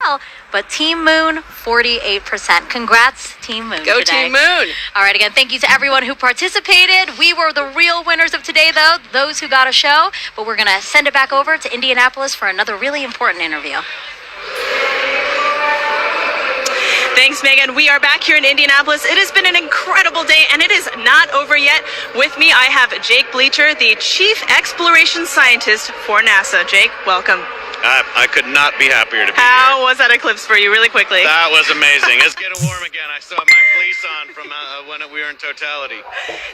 well. But Team Moon, 48%. Congrats, Team Moon. Go today. Team Moon. All right, again, thank you to everyone who participated. We were the real winners of today, though, those who got a show. But we're going to send it back over to Indianapolis for another really important interview. Thanks, Megan. We are back here in Indianapolis. It has been an incredible day, and it is not over yet. With me, I have Jake Bleacher, the Chief Exploration Scientist for NASA. Jake, welcome. I could not be happier to be How here. was that eclipse for you, really quickly? That was amazing. It's getting warm again. I still have my fleece on from when we were in totality.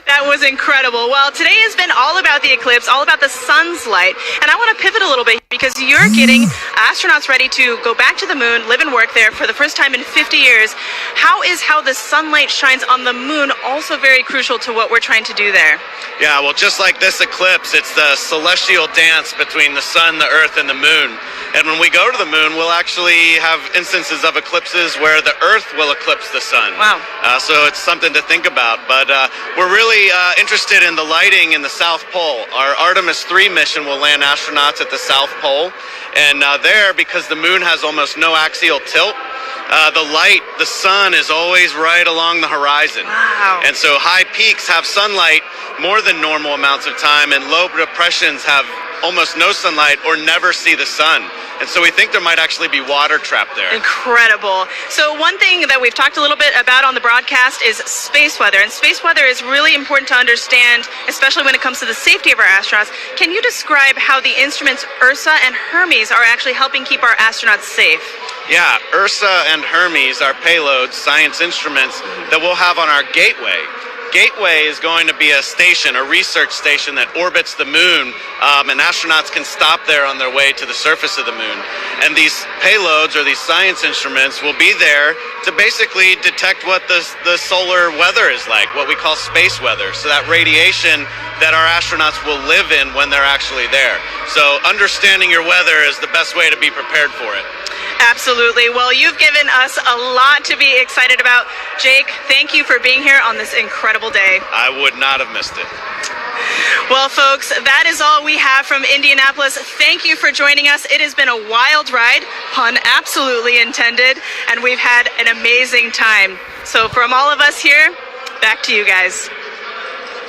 That was incredible. Well, today has been all about the eclipse, all about the sun's light. And I want to pivot a little bit because you're getting astronauts ready to go back to the moon, live and work there for the first time in 50 years. How the sunlight shines on the moon also very crucial to what we're trying to do there? Yeah, well, just like this eclipse, it's the celestial dance between the sun, the earth, and the moon. And when we go to the moon, we'll actually have instances of eclipses where the earth will eclipse the sun. Wow. So it's something to think about. But we're really interested in the lighting in the South Pole. Our Artemis 3 mission will land astronauts at the South Pole. And there, because the moon has almost no axial tilt, the sun is always right along the horizon. Wow. And so high peaks have sunlight more than normal amounts of time, and low depressions have almost no sunlight or never see the sun. And so we think there might actually be water trapped there. Incredible. So one thing that we've talked a little bit about on the broadcast is space weather. And space weather is really important to understand, especially when it comes to the safety of our astronauts. Can you describe how the instruments Ursa and Hermes are actually helping keep our astronauts safe? Yeah, Ursa and Hermes are payloads, science instruments that we'll have on our Gateway. Gateway is going to be a station, a research station that orbits the moon, and astronauts can stop there on their way to the surface of the moon. And these payloads, or these science instruments, will be there to basically detect what the solar weather is like, what we call space weather. So that radiation that our astronauts will live in when they're actually there. So understanding your weather is the best way to be prepared for it. Absolutely. Well, you've given us a lot to be excited about. Jake, thank you for being here on this incredible day. I would not have missed it. Well, folks, that is all we have from Indianapolis. Thank you for joining us. It has been a wild ride, pun absolutely intended, and we've had an amazing time. So from all of us here, back to you guys.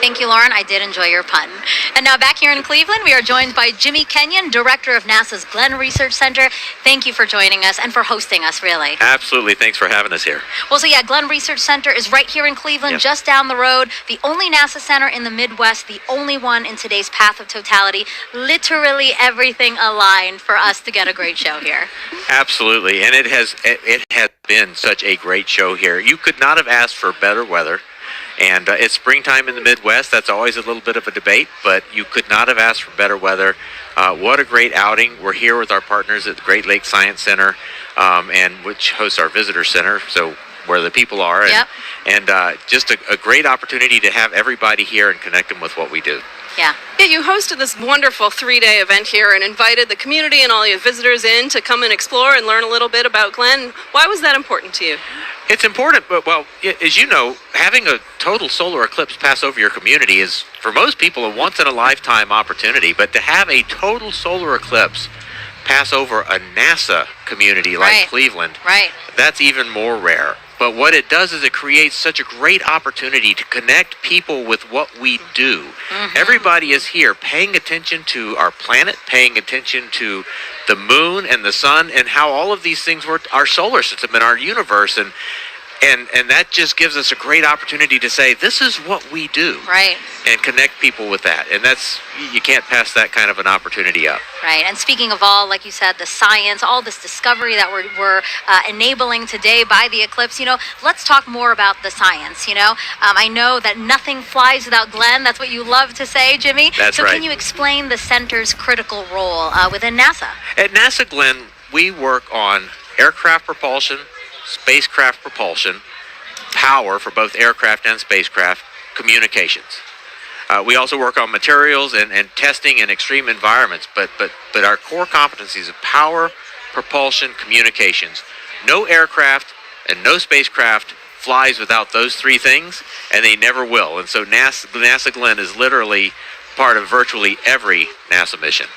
Thank you, Lauren. I did enjoy your pun. And now back here in Cleveland, we are joined by Jimmy Kenyon, Director of NASA's Glenn Research Center. Thank you for joining us and for hosting us, really. Absolutely. Thanks for having us here. Well, so yeah, Glenn Research Center is right here in Cleveland, Yep. just down the road. The only NASA center in the Midwest, the only one in today's path of totality. Literally everything aligned for us to get a great show here. Absolutely. And it has been such a great show here. You could not have asked for better weather. And it's springtime in the Midwest. That's always a little bit of a debate, but you could not have asked for better weather. What a great outing. We're here with our partners at the Great Lakes Science Center, and which hosts our visitor center, so where the people are. And, Yep. and just a great opportunity to have everybody here and connect them with what we do. Yeah. Yeah, you hosted this wonderful 3-day event here and invited the community and all your visitors in to come and explore and learn a little bit about Glenn. Why was that important to you? It's important, but, well, as you know, having a total solar eclipse pass over your community is, for most people, a once-in-a-lifetime opportunity. But to have a total solar eclipse pass over a NASA community like Right. Cleveland, Right. that's even more rare. But what it does is it creates such a great opportunity to connect people with what we do. Everybody is here paying attention to our planet, paying attention to the moon and the sun, and how all of these things work, our solar system and our universe. And that just gives us a great opportunity to say, this is what we do. Right. And connect people with that. And you can't pass that kind of an opportunity up. Right. And speaking of all, like you said, the science, all this discovery that we're enabling today by the eclipse, let's talk more about the science, I know that nothing flies without Glenn. That's what you love to say, Jimmy. That's so right. Can you explain the center's critical role within NASA? At NASA Glenn, we work on aircraft propulsion, spacecraft propulsion, power for both aircraft and spacecraft, communications. We also work on materials and testing in extreme environments, but our core competencies of power, propulsion, communications. No aircraft and no spacecraft flies without those three things, and they never will. And so NASA Glenn is literally part of virtually every NASA mission.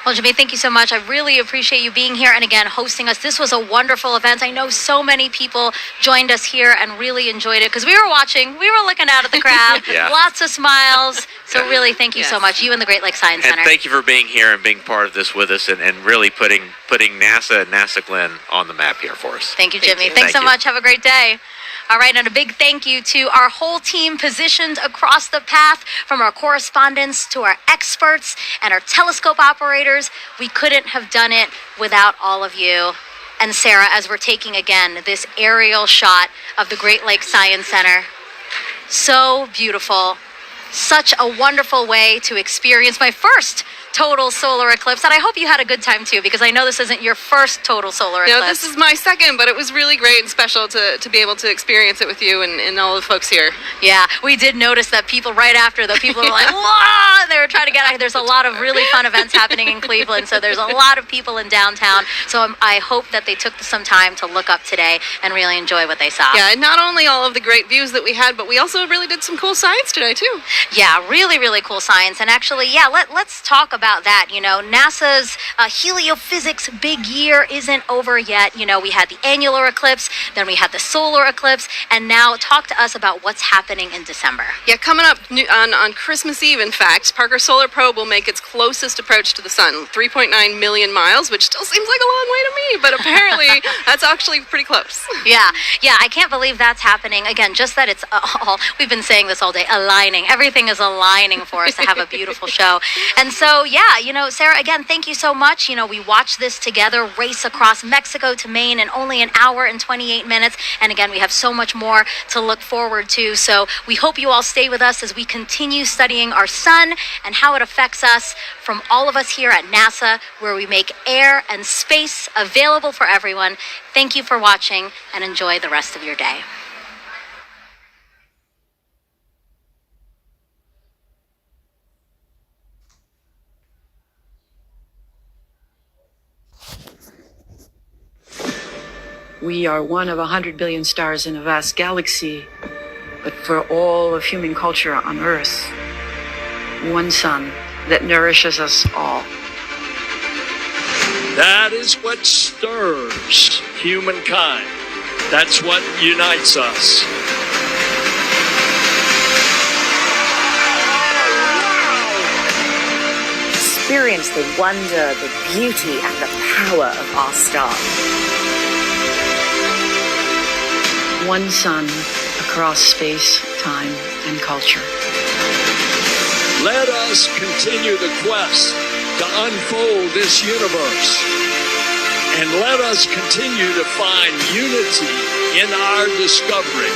Well, Jimmy, thank you so much. I really appreciate you being here and again hosting us. This was a wonderful event. I know so many people joined us here and really enjoyed it because we were watching, we were looking out at the crowd, Yeah. lots of smiles. So really, thank you so much, you and the Great Lakes Science Center. And thank you for being here and being part of this with us and really putting NASA and NASA Glenn on the map here for us. Thank you, Jimmy. Thank you. Thanks so Thank you. much. Have a great day. All right, and a big thank you to our whole team positioned across the path, from our correspondents to our experts and our telescope operators. We couldn't have done it without all of you. And Sarah, as we're taking again this aerial shot of the Great Lakes Science Center, so beautiful. Such a wonderful way to experience my first total solar eclipse. And I hope you had a good time too, because I know this isn't your first total solar eclipse. No, this is my second, but it was really great and special to be able to experience it with you and all the folks here. Yeah, we did notice that people right after, the people were like, whoa, and they were trying to get out. There's a lot of really fun events happening in Cleveland, so there's a lot of people in downtown. So I hope that they took some time to look up today and really enjoy what they saw. Yeah, and not only all of the great views that we had, but we also really did some cool science today too. Yeah, really, really cool science. And actually, yeah, let's talk about that. You know, NASA's heliophysics big year isn't over yet. You know, we had the annular eclipse, then we had the solar eclipse, and now talk to us about what's happening in December. Yeah, coming up on Christmas Eve, in fact, Parker Solar Probe will make its closest approach to the sun, 3.9 million miles, which still seems like a long way to me, but apparently that's actually pretty close. Yeah, I can't believe that's happening. Again, just that it's all, we've been saying this all day, aligning. Everything is aligning for us to have a beautiful show. And so, yeah, you know, Sarah, again, thank you so much. You know, we watched this together, race across Mexico to Maine in only an hour and 28 minutes. And again, we have so much more to look forward to. So we hope you all stay with us as we continue studying our sun and how it affects us, from all of us here at NASA, where we make air and space available for everyone. Thank you for watching and enjoy the rest of your day. We are one of 100 billion stars in a vast galaxy, but for all of human culture on Earth, one sun that nourishes us all. That is what stirs humankind. That's what unites us. Experience the wonder, the beauty, and the power of our star. One sun across space, time, and culture. Let us continue the quest to unfold this universe. And let us continue to find unity in our discovery.